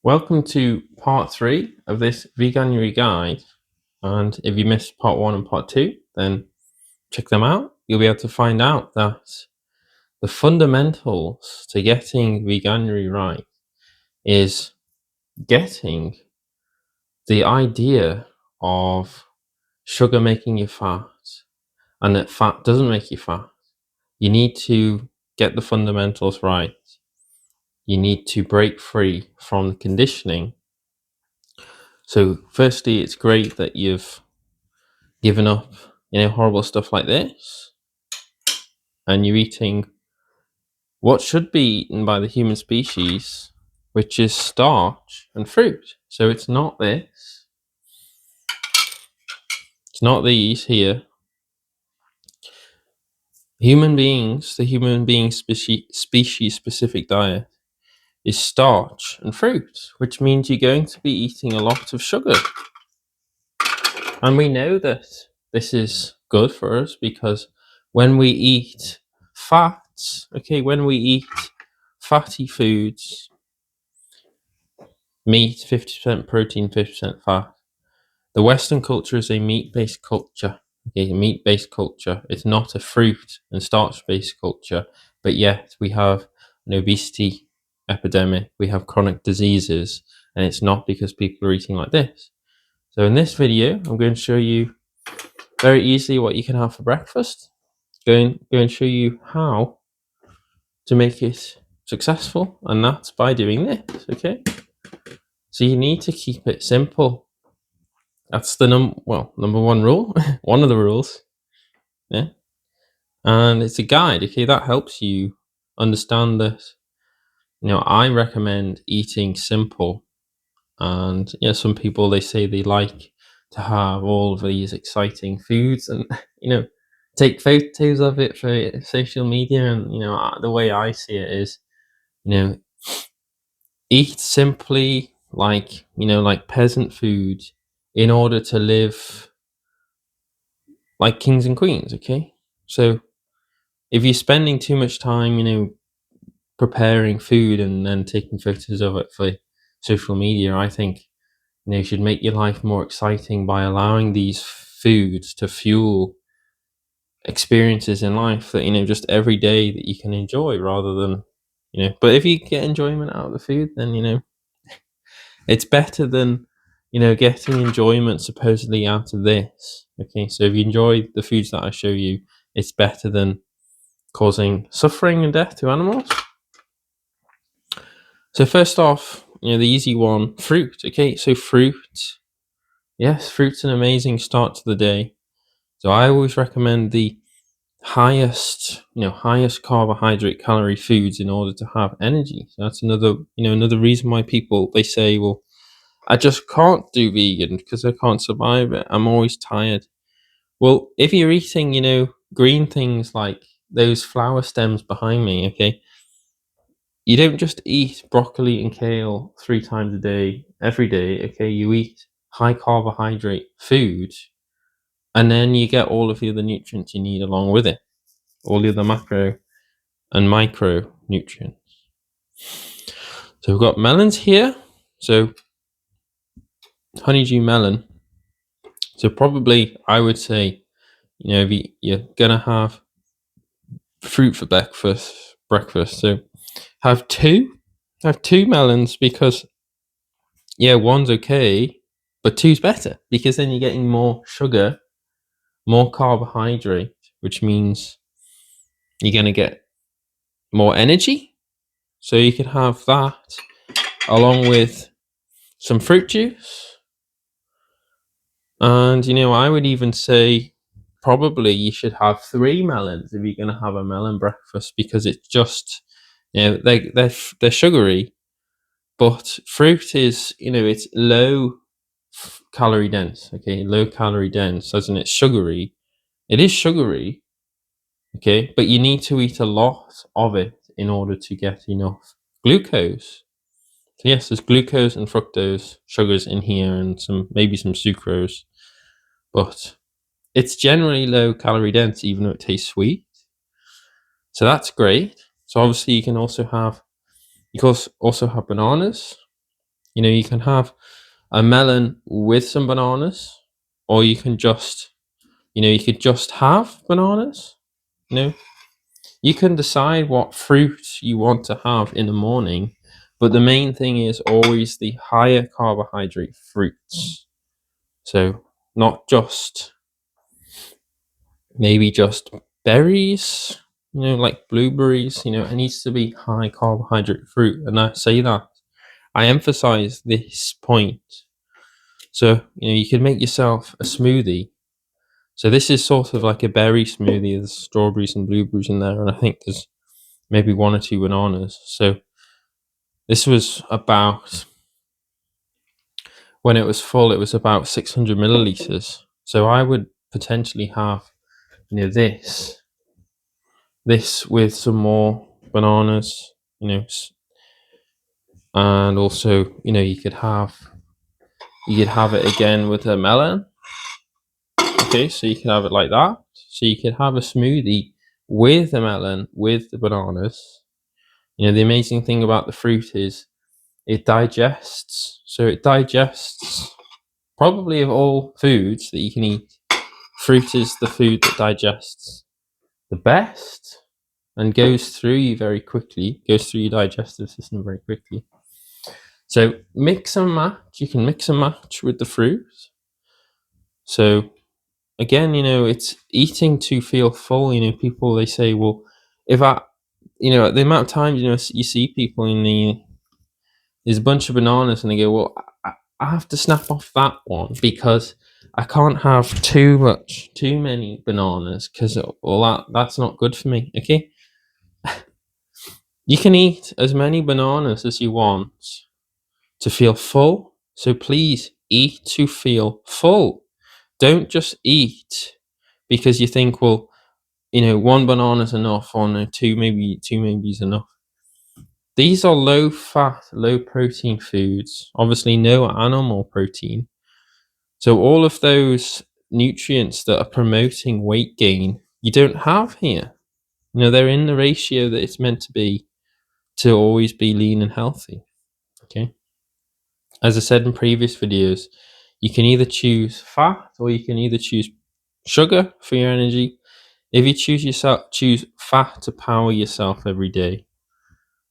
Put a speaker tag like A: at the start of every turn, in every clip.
A: Welcome to part 3 of this Veganuary guide. And if you missed part 1 and part 2, then check them out. You'll be able to find out that the fundamentals to getting Veganuary right is getting the idea of sugar making you fat and that fat doesn't make you fat. You need to get the fundamentals right. You need to break free from the conditioning. So firstly, it's great that you've given up, horrible stuff like this, and you're eating what should be eaten by the human species, which is starch and fruit. So it's not this. It's not these here. The human being species specific diet is starch and fruit, which means you're going to be eating a lot of sugar. And we know that this is good for us because when we eat fats, when we eat fatty foods, meat, 50% protein, 50% fat, the Western culture is a meat-based culture. A meat-based culture. It's not a fruit and starch-based culture, but yet we have an obesity epidemic, we have chronic diseases, and it's not because people are eating like this. So in this video, I'm going to show you very easily what you can have for breakfast. Going to show you how to make it successful, and that's by doing this. So you need to keep it simple. That's the number one rule. One of the rules. Yeah. And it's a guide. That helps you understand that. I recommend eating simple. And some people, they say they like to have all of these exciting foods and take photos of it for social media. And the way I see it is, eat simply, like peasant food, in order to live like kings and queens. So if you're spending too much time preparing food and then taking photos of it for social media, I think you should make your life more exciting by allowing these foods to fuel experiences in life that just every day that you can enjoy, rather than but if you get enjoyment out of the food, then it's better than getting enjoyment supposedly out of this. So if you enjoy the foods that I show you, it's better than causing suffering and death to animals. So first off, the easy one, fruit. So fruit, yes, fruit's an amazing start to the day. So I always recommend the highest carbohydrate calorie foods in order to have energy. So that's another reason why people, they say, well, I just can't do vegan because I can't survive it. I'm always tired. Well, if you're eating, green things like those flower stems behind me, you don't just eat broccoli and kale 3 times a day, every day, you eat high carbohydrate food, and then you get all of the other nutrients you need along with it, all the other macro and micronutrients. So we've got melons here. So honeydew melon. So probably I would say, if you're gonna have fruit for breakfast. So have two melons, because one's okay, but two's better, because then you're getting more sugar, more carbohydrate, which means you're gonna get more energy. So you could have that along with some fruit juice. And I would even say probably you should have 3 melons if you're going to have a melon breakfast, because it's just they're sugary, but fruit is it's low calorie dense. Low calorie dense, as in it's sugary. It is sugary, but you need to eat a lot of it in order to get enough glucose. So yes, there's glucose and fructose sugars in here, and maybe some sucrose, but it's generally low calorie dense, even though it tastes sweet. So that's great. So obviously you can also have bananas. You can have a melon with some bananas, or you can just, you could just have bananas. You can decide what fruit you want to have in the morning, but the main thing is always the higher carbohydrate fruits. So not just maybe just berries, like blueberries, it needs to be high carbohydrate fruit. And I say that, I emphasize this point. So, you can make yourself a smoothie. So this is sort of like a berry smoothie. There's strawberries and blueberries in there, and I think there's maybe one or two bananas. So this was about, when it was full, it was about 600 milliliters. So I would potentially have, this with some more bananas, and also, you could have it again with a melon. Okay, so you can have it like that. So you could have a smoothie with the melon, with the bananas. The amazing thing about the fruit is it digests. So it digests, probably of all foods that you can eat, fruit is the food that digests the best and goes through you very quickly, goes through your digestive system very quickly. So mix and match. You can mix and match with the fruit. So again, it's eating to feel full. People, they say, well, if I, the amount of times, you see people there's a bunch of bananas and they go, well, I have to snap off that one because I can't have too many bananas because, well, that's not good for me. Okay. You can eat as many bananas as you want to feel full. So please eat to feel full. Don't just eat because you think, well, one banana's enough, or no, two maybe is enough. These are low fat, low protein foods. Obviously, no animal protein. So all of those nutrients that are promoting weight gain, you don't have here. They're in the ratio that it's meant to be to always be lean and healthy. Okay. As I said in previous videos, you can either choose fat or you can either choose sugar for your energy. If you choose fat to power yourself every day.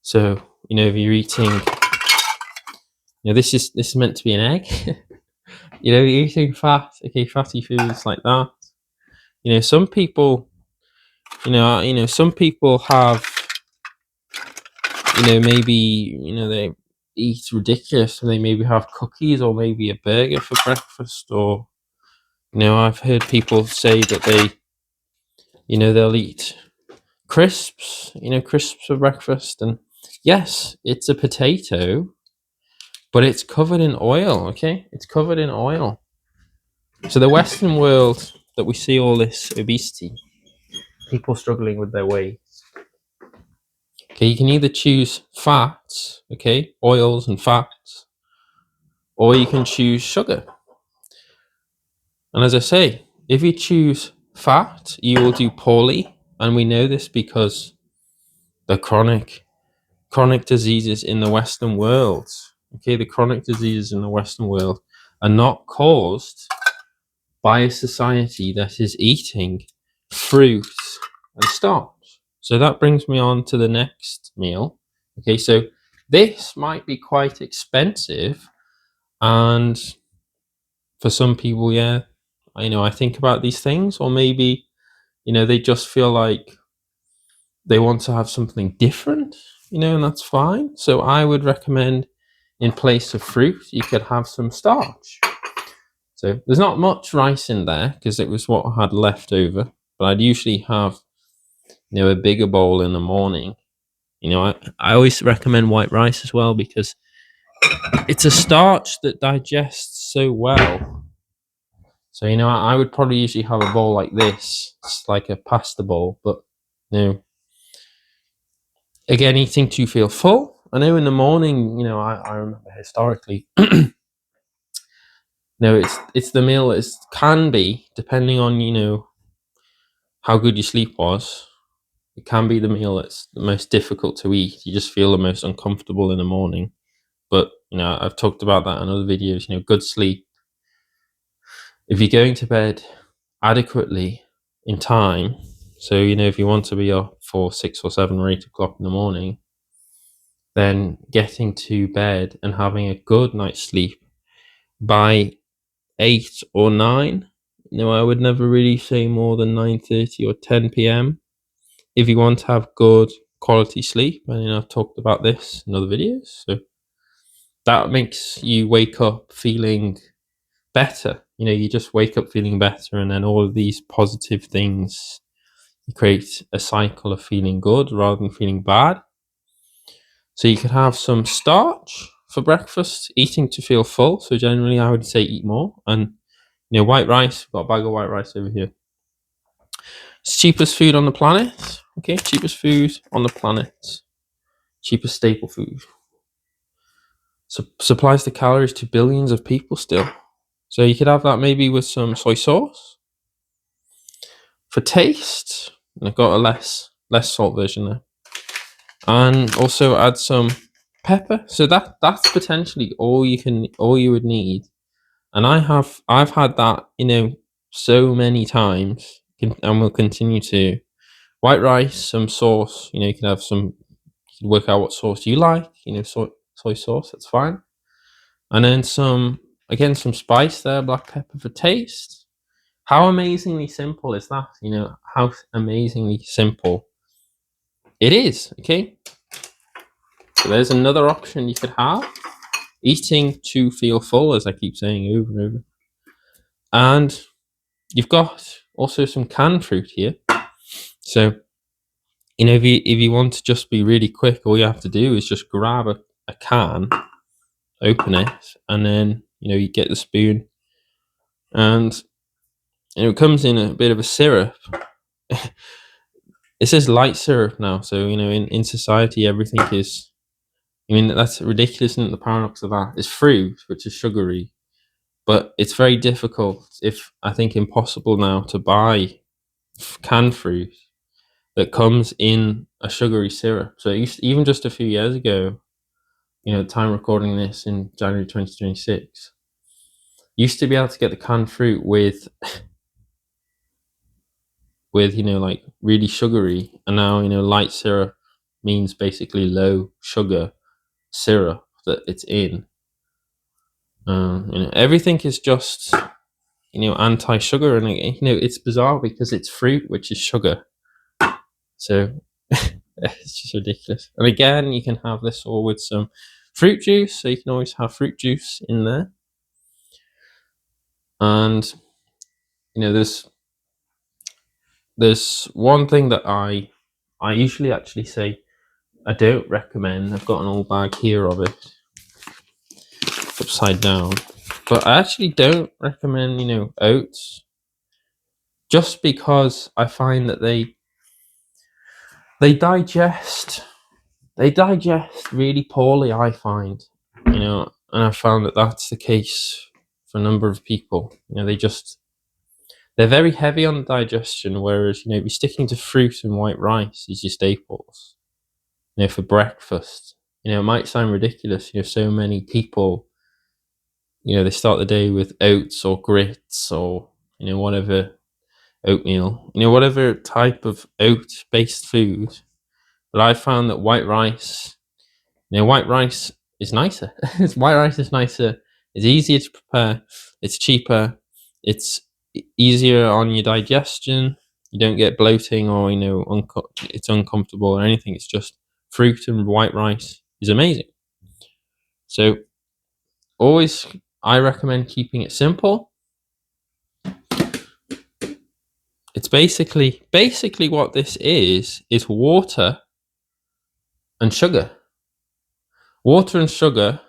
A: So, if you're eating, this is meant to be an egg. You're eating fat, okay, fatty foods like that. Some people, some people have, maybe, they eat ridiculous and they maybe have cookies or maybe a burger for breakfast, or, I've heard people say that they'll eat crisps, crisps for breakfast. And yes, it's a potato, but it's covered in oil, okay? It's covered in oil. So the Western world that we see all this obesity, people struggling with their weight. Okay, you can either choose fats, okay, oils and fats, or you can choose sugar. And as I say, if you choose fat, you will do poorly. And we know this because the chronic diseases in the Western world, okay, the chronic diseases in the Western world are not caused by a society that is eating fruit and starch. So that brings me on to the next meal. Okay, so this might be quite expensive, and for some people, yeah, I think about these things, or maybe, they just feel like they want to have something different, and that's fine. So I would recommend, in place of fruit, you could have some starch. So there's not much rice in there because it was what I had left over, but I'd usually have, a bigger bowl in the morning. I always recommend white rice as well because it's a starch that digests so well. So, I would probably usually have a bowl like this. It's like a pasta bowl, but, again, eating to feel full. I know in the morning, I remember historically, it's the meal that can be, depending on, how good your sleep was. It can be the meal that's the most difficult to eat. You just feel the most uncomfortable in the morning. But I've talked about that in other videos. Good sleep. If you're going to bed adequately in time, so if you want to be up for 6 or 7 or 8 o'clock in the morning, then getting to bed and having a good night's sleep by 8 or 9. I would never really say more than 9:30 or 10 p.m. if you want to have good quality sleep. And I've talked about this in other videos. So that makes you wake up feeling better. You just wake up feeling better, and then all of these positive things, you create a cycle of feeling good rather than feeling bad. So you could have some starch for breakfast, eating to feel full. So generally, I would say eat more. And white rice. Got a bag of white rice over here. It's cheapest food on the planet. Okay, cheapest food on the planet. Cheapest staple food. Supplies the calories to billions of people still. So you could have that maybe with some soy sauce. For taste, I've got a less salt version there. And also add some pepper. So that's potentially all you would need. And I've had that, so many times, and will continue to. White rice, some sauce. You can have some. You can work out what sauce you like. Soy sauce. That's fine. And then some spice there, black pepper for taste. How amazingly simple is that? How amazingly simple it is. Okay. So there's another option you could have. Eating to feel full, as I keep saying over and over. And you've got also some canned fruit here. So, if you want to just be really quick, all you have to do is just grab a can, open it, and then, you get the spoon, and it comes in a bit of a syrup. It says light syrup now. So, in society, everything is, that's ridiculous, isn't it? The paradox of that is fruit, which is sugary. But it's very difficult, if I think impossible now, to buy canned fruit that comes in a sugary syrup. So even just a few years ago, time recording this in January 2026, used to be able to get the canned fruit with like really sugary, and now light syrup means basically low sugar syrup that it's in. Everything is just anti-sugar, and it's bizarre because it's fruit, which is sugar. So it's just ridiculous. And again, you can have this all with some fruit juice. So you can always have fruit juice in there. And there's one thing that I usually actually say I don't recommend. I've got an old bag here of it, upside down. But I actually don't recommend, oats, just because I find that they digest really poorly, I find, and I found that that's the case for a number of people. They're very heavy on digestion, whereas, if you're sticking to fruit and white rice as your staples, for breakfast, it might sound ridiculous. So many people, they start the day with oats or grits or, whatever, oatmeal, whatever type of oat-based food. But I found that white rice is nicer. White rice is nicer. It's easier to prepare. It's cheaper. It's easier on your digestion. You don't get bloating or, it's uncomfortable or anything. It's just fruit, and white rice is amazing. So always, I recommend keeping it simple. It's basically what this is water and sugar. Water and sugar,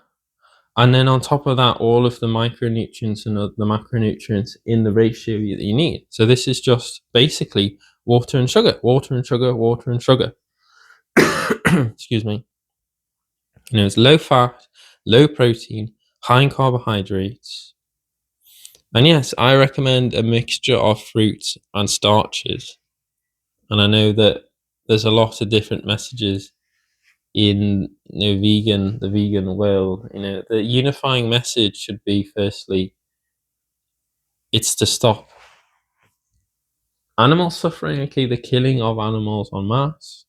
A: and then on top of that, all of the micronutrients and the macronutrients in the ratio that you need. So this is just basically water and sugar, water and sugar, water and sugar. Excuse me. It's low fat, low protein, high in carbohydrates. And yes, I recommend a mixture of fruits and starches. And I know that there's a lot of different messages in the vegan world. The unifying message should be, firstly, it's to stop animal suffering. Okay, the killing of animals en masse.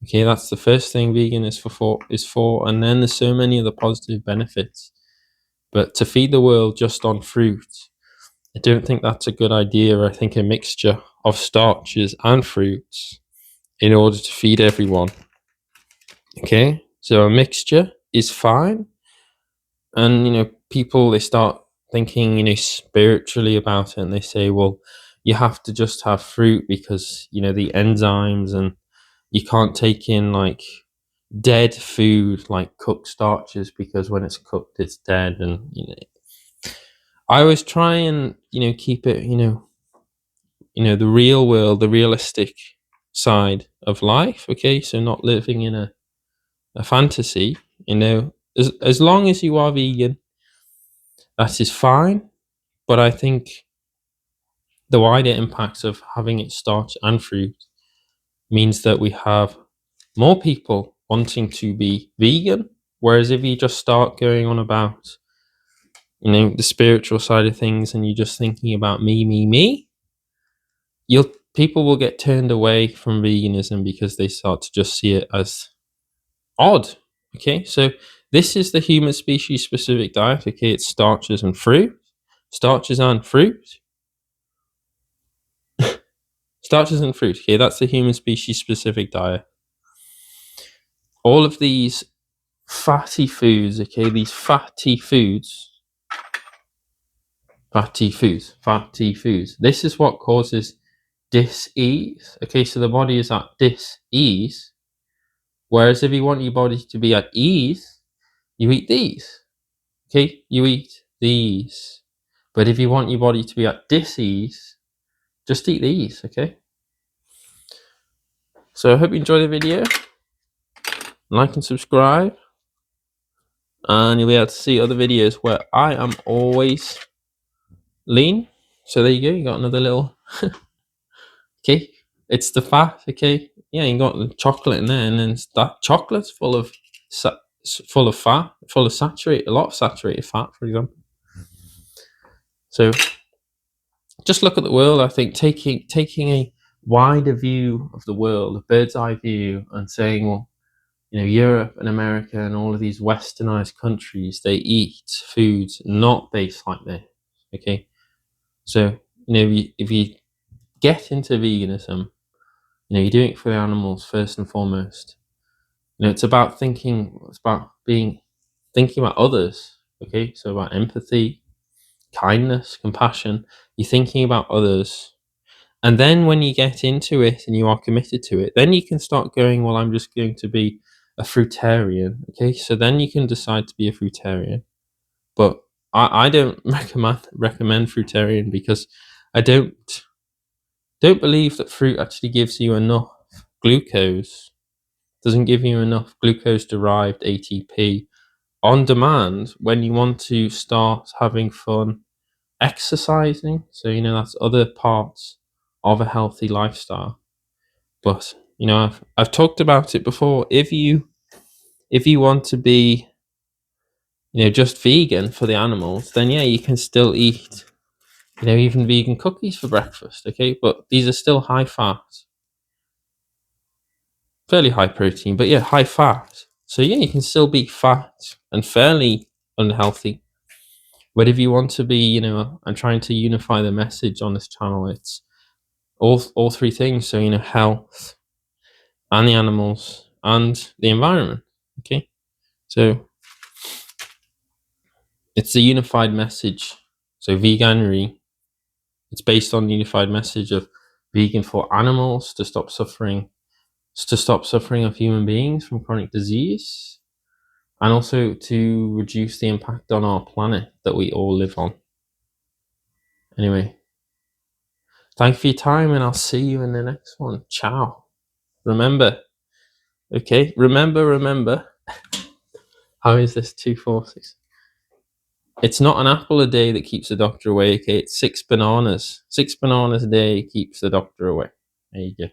A: Okay, that's the first thing vegan is for, and then there's so many other positive benefits. But to feed the world just on fruit, I don't think that's a good idea. I think a mixture of starches and fruits in order to feed everyone. Okay, so a mixture is fine, and people, they start thinking spiritually about it, and they say, well, you have to just have fruit because the enzymes, and you can't take in like dead food like cooked starches because when it's cooked it's dead. And I always try and keep it the real world, the realistic side of life. Okay, so not living in a fantasy. As long as you are vegan, that is fine. But I think the wider impacts of having it starch and fruit means that we have more people wanting to be vegan. Whereas if you just start going on about the spiritual side of things, and you're just thinking about me, people will get turned away from veganism because they start to just see it as odd. Okay, so this is the human species specific diet. Okay, it's starches and fruit. Starches and fruit. Starches and fruit. Okay, that's the human species specific diet. All of these fatty foods, okay, these fatty foods. This is what causes dis-ease. Okay, so the body is at dis-ease. Whereas if you want your body to be at ease, you eat these. Okay, you eat these. But if you want your body to be at dis-ease, just eat these. Okay. So I hope you enjoyed the video. Like and subscribe, and you'll be able to see other videos where I am always lean. So there you go. You got another little okay. It's the fat. Okay. Yeah, you got the chocolate in there, and then that chocolate's full of fat, full of a lot of saturated fat, for example. So just look at the world. I think taking a wider view of the world, a bird's eye view, and saying, well, Europe and America and all of these westernized countries, they eat foods not based like this. Okay, so if you get into veganism, you're doing it for the animals first and foremost. It's about thinking. It's about thinking about others. Okay, so about empathy, kindness, compassion. You're thinking about others. And then when you get into it and you are committed to it, then you can start going, well, I'm just going to be a fruitarian. Okay, so then you can decide to be a fruitarian. But I don't recommend fruitarian because I don't believe that fruit actually gives you enough glucose. Doesn't give you enough glucose derived ATP on demand when you want to start having fun exercising. So that's other parts of a healthy lifestyle. But I've talked about it before. If you want to be just vegan for the animals, then yeah, you can still eat even vegan cookies for breakfast. Okay, but these are still high fat, fairly high protein, but yeah, high fat. So yeah, you can still be fat and fairly unhealthy. But if you want to be, I'm trying to unify the message on this channel. It's all three things. So health, and the animals, and the environment. Okay, so it's a unified message. So Veganuary, it's based on the unified message of vegan for animals to stop suffering of human beings from chronic disease, and also to reduce the impact on our planet that we all live on. Anyway, thank you for your time, and I'll see you in the next one. Ciao. Remember, okay, remember, how is this 246? It's not an apple a day that keeps the doctor away, okay? It's 6 bananas. 6 bananas a day keeps the doctor away. There you go.